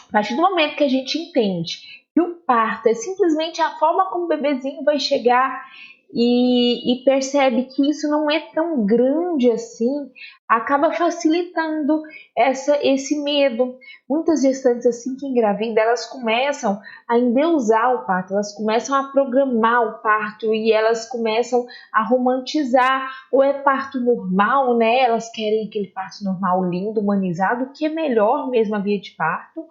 A partir do momento que a gente entende que o parto é simplesmente a forma como o bebezinho vai chegar e percebe que isso não é tão grande assim, acaba facilitando esse medo. Muitas gestantes assim que engravidam, elas começam a endeusar o parto, elas começam a programar o parto e elas começam a romantizar. Ou é parto normal, né? Elas querem aquele parto normal lindo, humanizado, que é melhor mesmo a via de parto.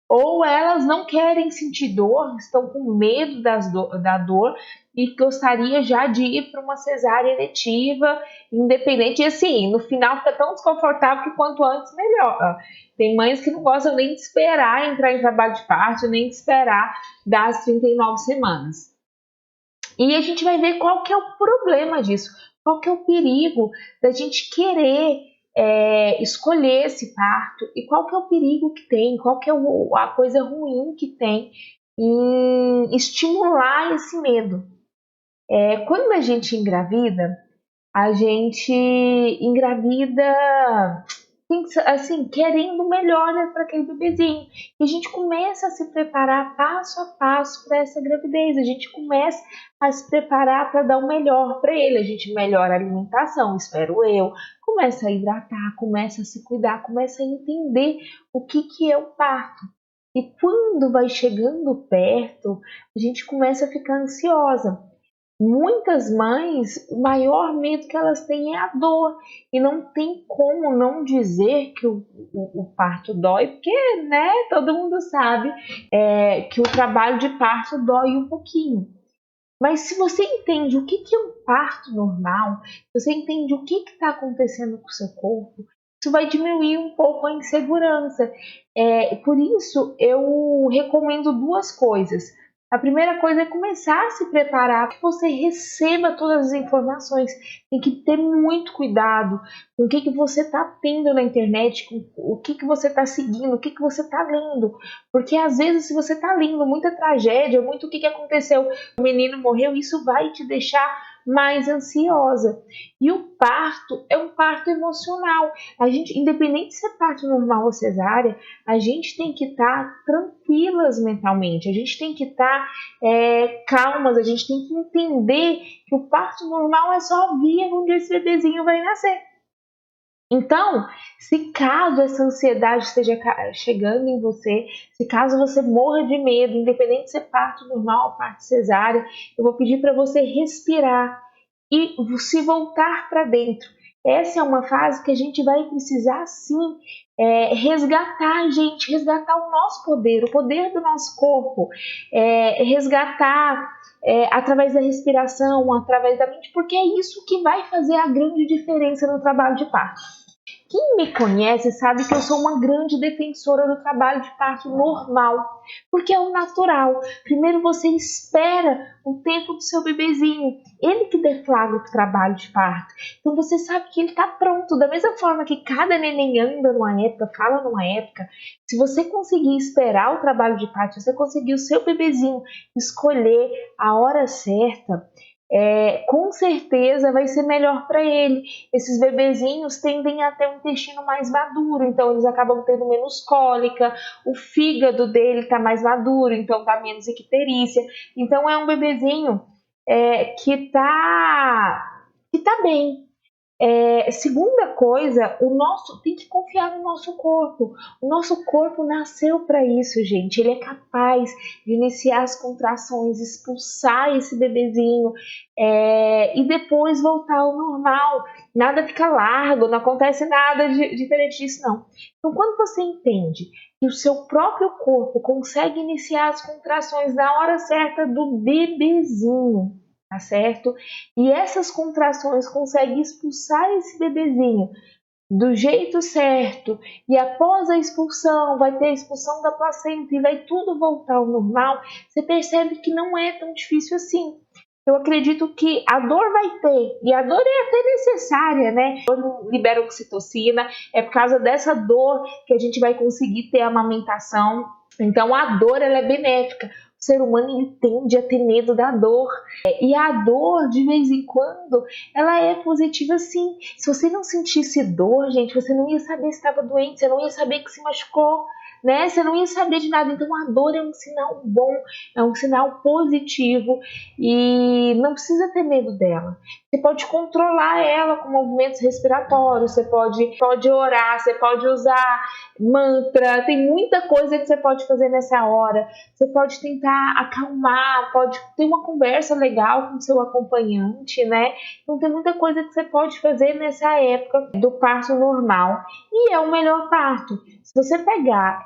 Ou elas não querem sentir dor, estão com medo da dor e gostaria já de ir para uma cesárea eletiva, independente. E assim, no final fica tão desconfortável que quanto antes melhor. Tem mães que não gostam nem de esperar entrar em trabalho de parto, nem de esperar dar as 39 semanas. E a gente vai ver qual que é o problema disso, qual que é o perigo da gente querer escolher esse parto e qual que é o perigo que tem, qual que é a coisa ruim que tem em estimular esse medo. Quando a gente engravida assim, querendo o melhor para aquele bebezinho. E a gente começa a se preparar passo a passo para essa gravidez. A gente começa a se preparar para dar o melhor para ele. A gente melhora a alimentação, espero eu. Começa a hidratar, começa a se cuidar, começa a entender o que é o parto. E quando vai chegando perto, a gente começa a ficar ansiosa. Muitas mães, o maior medo que elas têm é a dor. E não tem como não dizer que o parto dói, porque, né, todo mundo sabe que o trabalho de parto dói um pouquinho. Mas se você entende o que é um parto normal, se você entende o que está acontecendo com o seu corpo, isso vai diminuir um pouco a insegurança. Por isso, eu recomendo duas coisas. A primeira coisa é começar a se preparar para que você receba todas as informações. Tem que ter muito cuidado com o que você está tendo na internet, com o que você está seguindo, o que você está lendo. Porque às vezes, se você está lendo muita tragédia, muito o que aconteceu, o menino morreu, isso vai te deixar mais ansiosa. E o parto é um parto emocional. A gente, independente se é parto normal ou cesárea, a gente tem que estar tranquilas mentalmente, a gente tem que estar calmas, a gente tem que entender que o parto normal é só a via onde esse bebezinho vai nascer. Então, se caso essa ansiedade esteja chegando em você, se caso você morra de medo, independente se é parto normal ou parto cesárea, eu vou pedir para você respirar e se voltar para dentro. Essa é uma fase que a gente vai precisar sim resgatar, gente, resgatar o nosso poder, o poder do nosso corpo, resgatar através da respiração, através da mente, porque é isso que vai fazer a grande diferença no trabalho de parto. Quem me conhece sabe que eu sou uma grande defensora do trabalho de parto normal, porque é o natural. Primeiro você espera o tempo do seu bebezinho, ele que deflagra o trabalho de parto. Então você sabe que ele está pronto, da mesma forma que cada neném anda numa época, fala numa época. Se você conseguir esperar o trabalho de parto, se você conseguir o seu bebezinho escolher a hora certa, com certeza vai ser melhor para ele. Esses bebezinhos tendem a ter um intestino mais maduro, então eles acabam tendo menos cólica, o fígado dele está mais maduro, então está menos icterícia. Então é um bebezinho que está bem. Segunda coisa, tem que confiar no nosso corpo. O nosso corpo nasceu para isso, gente. Ele é capaz de iniciar as contrações, expulsar esse bebezinho e depois voltar ao normal. Nada fica largo, não acontece nada diferente disso, não. Então, quando você entende que o seu próprio corpo consegue iniciar as contrações na hora certa do bebezinho, tá certo? E essas contrações conseguem expulsar esse bebezinho do jeito certo, e após a expulsão, vai ter a expulsão da placenta e vai tudo voltar ao normal, você percebe que não é tão difícil assim. Eu acredito que a dor vai ter, e a dor é até necessária, né? A dor libera oxitocina, é por causa dessa dor que a gente vai conseguir ter a amamentação. Então a dor ela é benéfica. O ser humano ele tende a ter medo da dor. E a dor, de vez em quando, ela é positiva sim. Se você não sentisse dor, gente, você não ia saber se estava doente, você não ia saber que se machucou. né? Você não ia saber de nada. Então a dor é um sinal bom, é um sinal positivo e não precisa ter medo dela. Você pode controlar ela com movimentos respiratórios, você pode orar, você pode usar mantra, tem muita coisa que você pode fazer nessa hora. Você pode tentar acalmar, pode ter uma conversa legal com seu acompanhante, né? Então tem muita coisa que você pode fazer nessa época do parto normal. E é o melhor parto. Se você pegar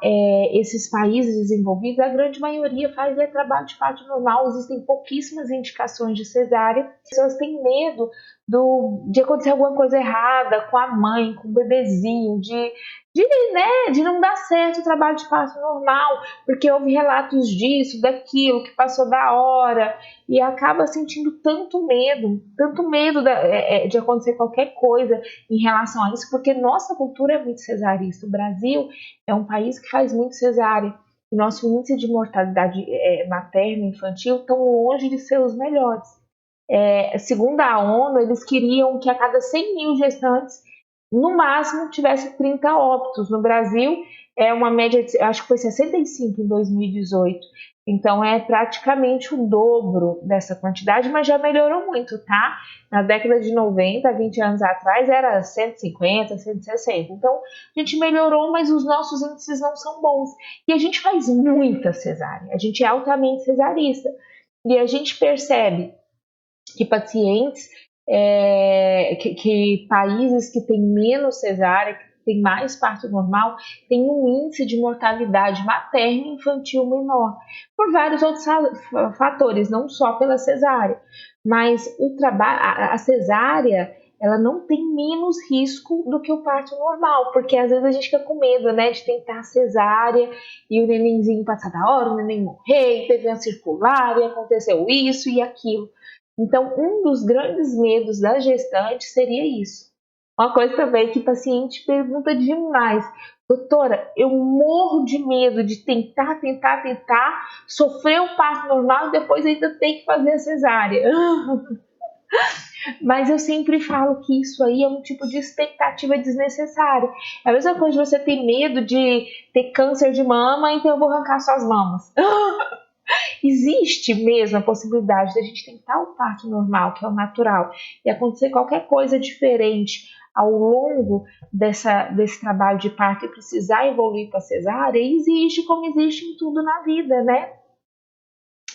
esses países desenvolvidos, a grande maioria faz trabalho de parto normal, existem pouquíssimas indicações de cesárea. As pessoas têm medo de acontecer alguma coisa errada com a mãe, com o bebezinho, de não dar certo o trabalho de parto normal, porque houve relatos disso, daquilo, que passou da hora, e acaba sentindo tanto medo de acontecer qualquer coisa em relação a isso, porque nossa cultura é muito cesarista. O Brasil é um país que faz muito cesárea, e nosso índice de mortalidade materna e infantil estão longe de ser os melhores. Segundo a ONU, eles queriam que a cada 100 mil gestantes, no máximo, tivesse 30 óbitos. No Brasil, é uma média de, acho que foi 65 em 2018. Então, é praticamente o dobro dessa quantidade, mas já melhorou muito, tá? Na década de 90, 20 anos atrás, era 150, 160. Então, a gente melhorou, mas os nossos índices não são bons. E a gente faz muita cesárea, a gente é altamente cesarista. E a gente percebe que pacientes, que países que têm menos cesárea, que têm mais parto normal, têm um índice de mortalidade materna e infantil menor, por vários outros fatores, não só pela cesárea. Mas a cesárea, ela não tem menos risco do que o parto normal, porque às vezes a gente fica com medo, né, de tentar cesárea e o nenenzinho passar da hora, o neném morrer, teve uma circular e aconteceu isso e aquilo. Então, um dos grandes medos da gestante seria isso. Uma coisa também que o paciente pergunta demais: doutora, eu morro de medo de tentar, sofrer o parto normal e depois ainda ter que fazer a cesárea. Mas eu sempre falo que isso aí é um tipo de expectativa desnecessária. É a mesma coisa de você ter medo de ter câncer de mama, então eu vou arrancar suas mamas. Existe mesmo a possibilidade de a gente tentar o parto normal, que é o natural, e acontecer qualquer coisa diferente ao longo desse trabalho de parto e precisar evoluir para cesárea. Existe, como existe em tudo na vida, né?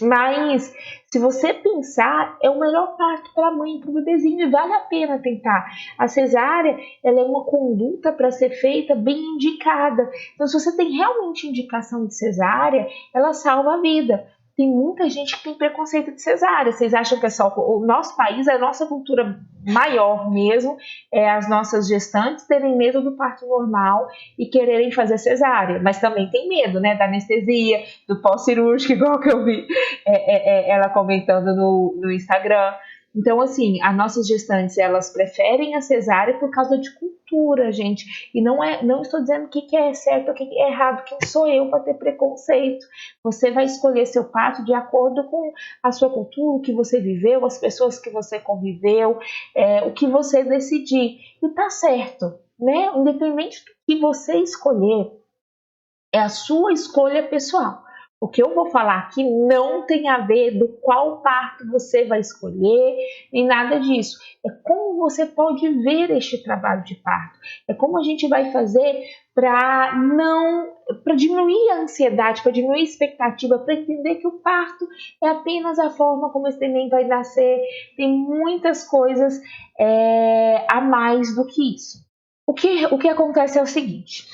Mas, se você pensar, é o melhor parto para a mãe e para o bebezinho, e vale a pena tentar. A cesárea, ela é uma conduta para ser feita bem indicada. Então, se você tem realmente indicação de cesárea, ela salva a vida. Tem muita gente que tem preconceito de cesárea. Vocês acham que é só o nosso país, a nossa cultura maior mesmo, as nossas gestantes terem medo do parto normal e quererem fazer cesárea, mas também tem medo, né, da anestesia, do pós-cirúrgico, igual que eu vi ela comentando no Instagram. Então, assim, as nossas gestantes, elas preferem a cesárea por causa de cultura, gente. E não estou dizendo o que é certo ou o que é errado. Quem sou eu para ter preconceito? Você vai escolher seu parto de acordo com a sua cultura, o que você viveu, as pessoas que você conviveu, o que você decidir. E tá certo, né? Independente do que você escolher, é a sua escolha pessoal. O que eu vou falar aqui não tem a ver do qual parto você vai escolher, nem nada disso. É como você pode ver este trabalho de parto. É como a gente vai fazer para diminuir a ansiedade, para diminuir a expectativa, para entender que o parto é apenas a forma como esse neném vai nascer. Tem muitas coisas a mais do que isso. O que acontece é o seguinte: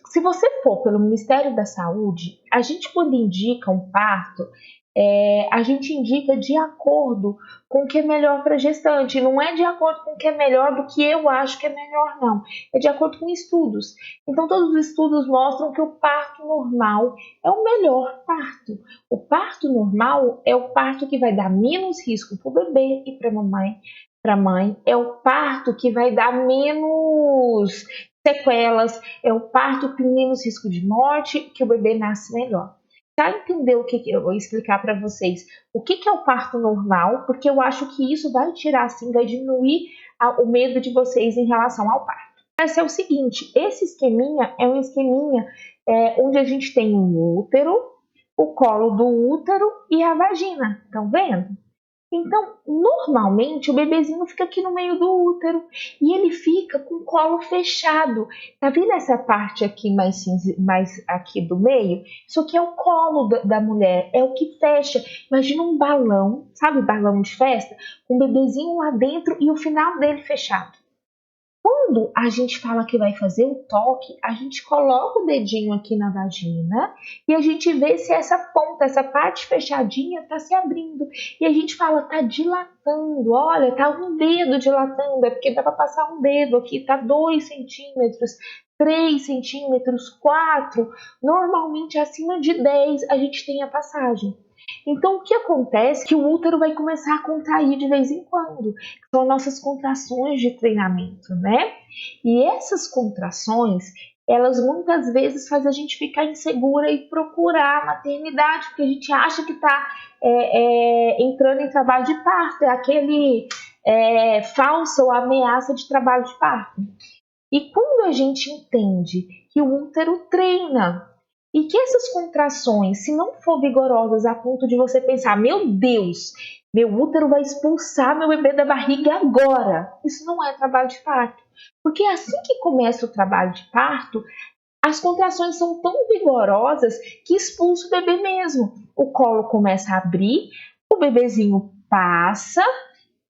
se você for pelo Ministério da Saúde, a gente, quando indica um parto, a gente indica de acordo com o que é melhor para a gestante. Não é de acordo com o que é melhor do que eu acho que é melhor, não. É de acordo com estudos. Então, todos os estudos mostram que o parto normal é o melhor parto. O parto normal é o parto que vai dar menos risco para o bebê e para a mãe. É o parto que vai dar menos sequelas, é o parto que tem menos risco de morte, que o bebê nasce melhor. Para entender o que eu vou explicar para vocês, o que é o parto normal, porque eu acho que isso vai tirar, assim, vai diminuir o medo de vocês em relação ao parto. Esse é o seguinte, esse esqueminha é um esqueminha onde a gente tem o útero, o colo do útero e a vagina, estão vendo? Então, normalmente, o bebezinho fica aqui no meio do útero e ele fica com o colo fechado. Tá vendo essa parte aqui mais aqui do meio? Isso aqui é o colo da mulher, é o que fecha. Imagina um balão, sabe balão de festa? Com o bebezinho lá dentro e o final dele fechado. Quando a gente fala que vai fazer o toque, a gente coloca o dedinho aqui na vagina e a gente vê se essa ponta, essa parte fechadinha está se abrindo. E a gente fala, tá dilatando, olha, tá um dedo dilatando, é porque dá para passar um dedo aqui, tá 2 centímetros, 3 centímetros, 4. Normalmente acima de 10 a gente tem a passagem. Então, o que acontece é que o útero vai começar a contrair de vez em quando. São nossas contrações de treinamento, né? E essas contrações, elas muitas vezes fazem a gente ficar insegura e procurar a maternidade, porque a gente acha que está entrando em trabalho de parto. É aquele falsa ou ameaça de trabalho de parto. E quando a gente entende que o útero treina, e que essas contrações, se não for vigorosas a ponto de você pensar, meu Deus, meu útero vai expulsar meu bebê da barriga agora. Isso não é trabalho de parto. Porque assim que começa o trabalho de parto, as contrações são tão vigorosas que expulsa o bebê mesmo. O colo começa a abrir, o bebezinho passa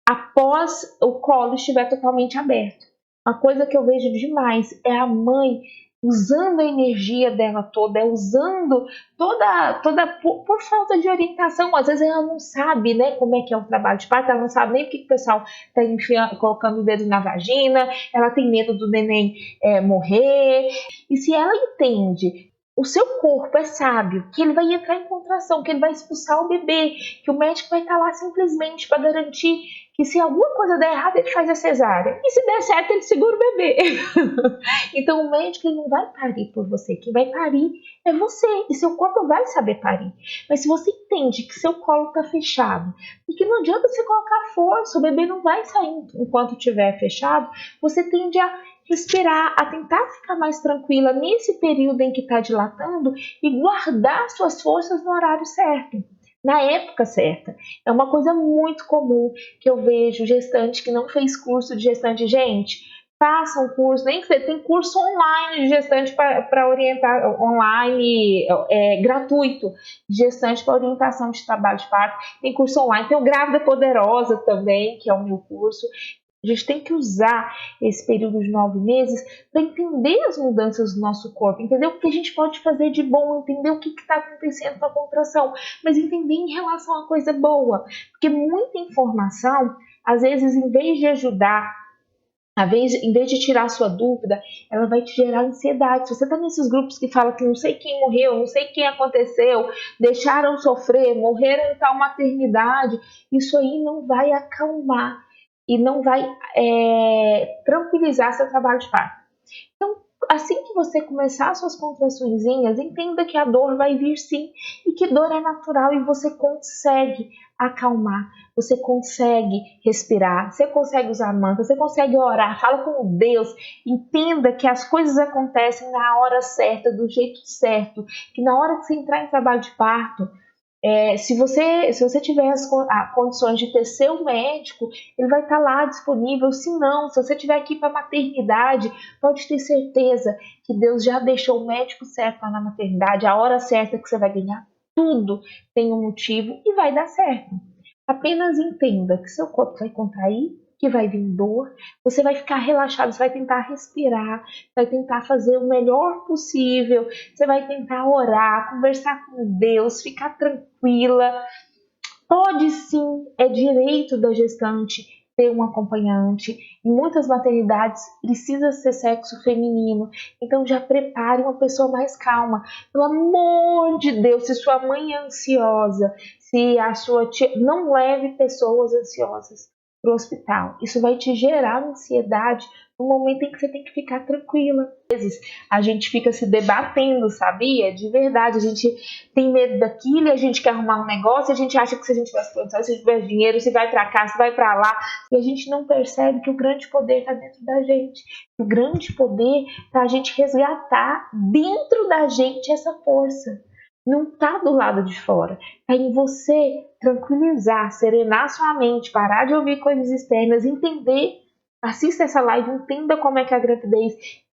após o colo estiver totalmente aberto. Uma coisa que eu vejo demais é a mãe usando a energia dela toda, usando toda por falta de orientação. Às vezes ela não sabe, né, como é que é o trabalho de parto, ela não sabe nem o que o pessoal está colocando o dedo na vagina, ela tem medo do neném morrer. E se ela entende, o seu corpo é sábio, que ele vai entrar em contração, que ele vai expulsar o bebê, que o médico vai estar lá simplesmente para garantir que se alguma coisa der errado, ele faz a cesárea. E se der certo, ele segura o bebê. Então o médico ele não vai parir por você. Quem vai parir é você. E seu corpo vai saber parir. Mas se você entende que seu colo está fechado e que não adianta você colocar força, o bebê não vai sair enquanto estiver fechado, você tende a respirar, a tentar ficar mais tranquila nesse período em que está dilatando e guardar suas forças no horário certo, na época certa. É uma coisa muito comum que eu vejo gestante que não fez curso de gestante. Gente, faça um curso, nem que você tem curso online de gestante para orientar, online, gratuito, de gestante para orientação de trabalho de parto. Tem curso online, tem o Grávida Poderosa também, que é o meu curso. A gente tem que usar esse período de 9 meses para entender as mudanças do nosso corpo, entender o que a gente pode fazer de bom, entender o que está acontecendo com a contração, mas entender em relação a coisa boa, porque muita informação, às vezes, em vez de ajudar, em vez de tirar a sua dúvida, ela vai te gerar ansiedade. Se você está nesses grupos que falam que não sei quem morreu, não sei quem aconteceu, deixaram sofrer, morreram em tal maternidade, isso aí não vai acalmar e não vai tranquilizar seu trabalho de parto. Então, assim que você começar suas contraçõezinhas, entenda que a dor vai vir sim e que dor é natural e você consegue acalmar, você consegue respirar, você consegue usar manta, você consegue orar, fala com Deus, entenda que as coisas acontecem na hora certa, do jeito certo, que na hora que você entrar em trabalho de parto, se você tiver as condições de ter seu médico, ele vai estar lá disponível. Se não, se você tiver aqui para a maternidade, pode ter certeza que Deus já deixou o médico certo lá na maternidade, a hora certa que você vai ganhar. Tudo tem um motivo e vai dar certo. Apenas entenda que seu corpo vai contrair, que vai vir dor, você vai ficar relaxado, você vai tentar respirar, vai tentar fazer o melhor possível, você vai tentar orar, conversar com Deus, ficar tranquila. Pode sim, é direito da gestante ter um acompanhante. Em muitas maternidades precisa ser sexo feminino, então já prepare uma pessoa mais calma. Pelo amor de Deus, se sua mãe é ansiosa, se a sua tia, não leve pessoas ansiosas para o hospital. Isso vai te gerar ansiedade no momento em que você tem que ficar tranquila. Às vezes a gente fica se debatendo, sabia? De verdade, a gente tem medo daquilo, a gente quer arrumar um negócio, a gente acha que se a gente tivesse produção, se tiver dinheiro, se vai para cá, se vai para lá, e a gente não percebe que o grande poder está dentro da gente. O grande poder está a gente resgatar dentro da gente essa força. Não está do lado de fora. Está em você tranquilizar, serenar sua mente, parar de ouvir coisas externas, entender. Assista essa live, entenda como é que é a gravidez.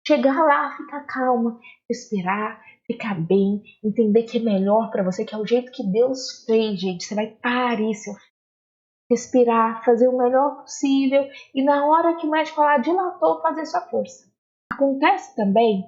Chegar lá, ficar calma, respirar, ficar bem, entender que é melhor para você, que é o jeito que Deus fez, gente. Você vai parir seu filho, respirar, fazer o melhor possível e na hora que o médico falar dilatou, fazer sua força. Acontece também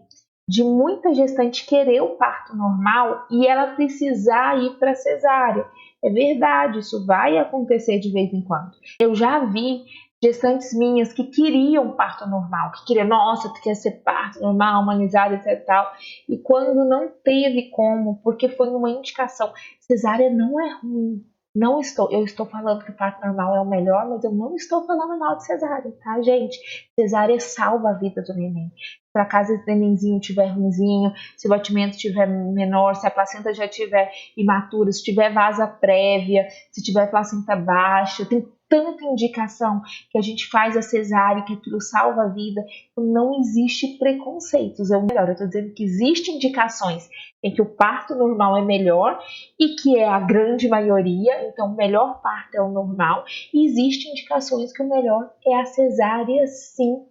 de muita gestante querer o parto normal e ela precisar ir para cesárea. É verdade, isso vai acontecer de vez em quando. Eu já vi gestantes minhas que queriam parto normal, que queriam, nossa, tu quer ser parto normal, humanizado, etc. Tal. E quando não teve como, porque foi uma indicação, cesárea não é ruim. Eu estou falando que o parto normal é o melhor, mas eu não estou falando mal de cesárea, tá, gente? Cesárea salva a vida do neném. Se a casa do nenenzinho estiver ruimzinho, se o batimento estiver menor, se a placenta já estiver imatura, se tiver vasa prévia, se tiver placenta baixa, tem tanta indicação que a gente faz a cesárea, que aquilo salva a vida. Não existe preconceitos. Eu estou dizendo que existem indicações em que o parto normal é melhor e que é a grande maioria, então o melhor parto é o normal, e existem indicações que o melhor é a cesárea, sim.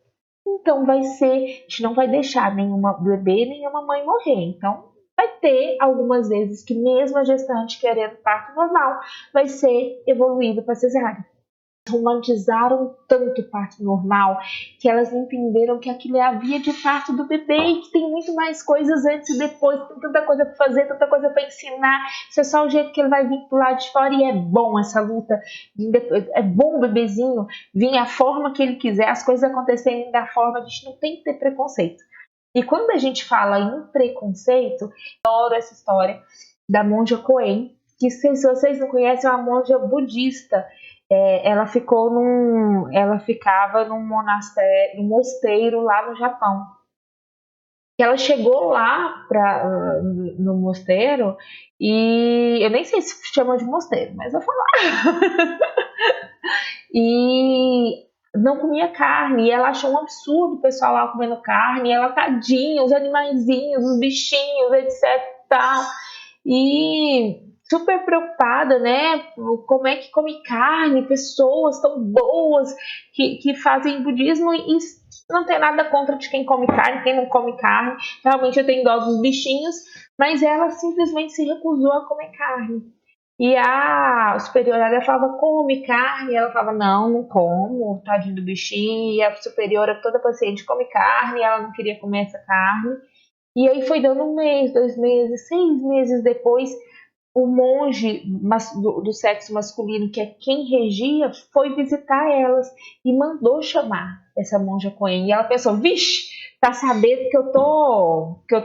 Então vai ser, a gente não vai deixar nenhuma bebê, nenhuma mãe morrer. Então vai ter algumas vezes que mesmo a gestante querendo parto normal, vai ser evoluído para cesárea. Romantizaram tanto o parto normal que elas entenderam que aquilo é a via de parto do bebê e que tem muito mais coisas antes e depois, tem tanta coisa para fazer, tanta coisa para ensinar. Isso é só o jeito que ele vai vir pro lado de fora e é bom essa luta. É bom o bebezinho vir a forma que ele quiser, as coisas acontecerem da forma, a gente não tem que ter preconceito. E quando a gente fala em preconceito, eu adoro essa história da monja Coen, que se vocês não conhecem, é uma monja budista. Ela ficava num mosteiro lá no Japão. Ela chegou lá no mosteiro e eu nem sei se chama de mosteiro, mas eu vou falar. E não comia carne, e ela achou um absurdo o pessoal lá comendo carne, e ela, tadinha, os animaizinhos, os bichinhos, etc. Tal. E super preocupada, né? Como é que come carne, pessoas tão boas que fazem budismo e não tem nada contra de quem come carne, quem não come carne. Realmente eu tenho dó dos bichinhos, mas ela simplesmente se recusou a comer carne. E a superiora dela falava, come carne. E ela falava, não como, tadinho do bichinho. E a superiora, toda paciente, come carne. E ela não queria comer essa carne. E aí foi dando 1 mês, 2 meses, 6 meses depois, o monge do sexo masculino, que é quem regia, foi visitar elas e mandou chamar essa monja Coen. E ela pensou, vixe, tá sabendo que eu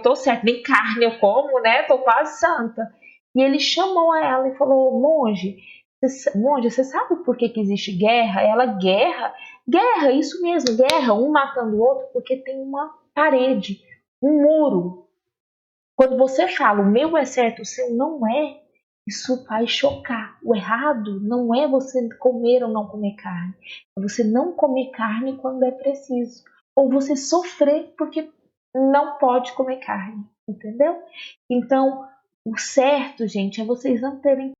tô certo, nem carne eu como, né? Tô quase santa. E ele chamou ela e falou, monge, você sabe por que existe guerra? Ela, guerra, isso mesmo, guerra, um matando o outro, porque tem uma parede, um muro. Quando você fala o meu é certo, o seu não é, isso vai chocar. O errado não é você comer ou não comer carne. É você não comer carne quando é preciso. Ou você sofrer porque não pode comer carne. Entendeu? Então, o certo, gente, é vocês não terem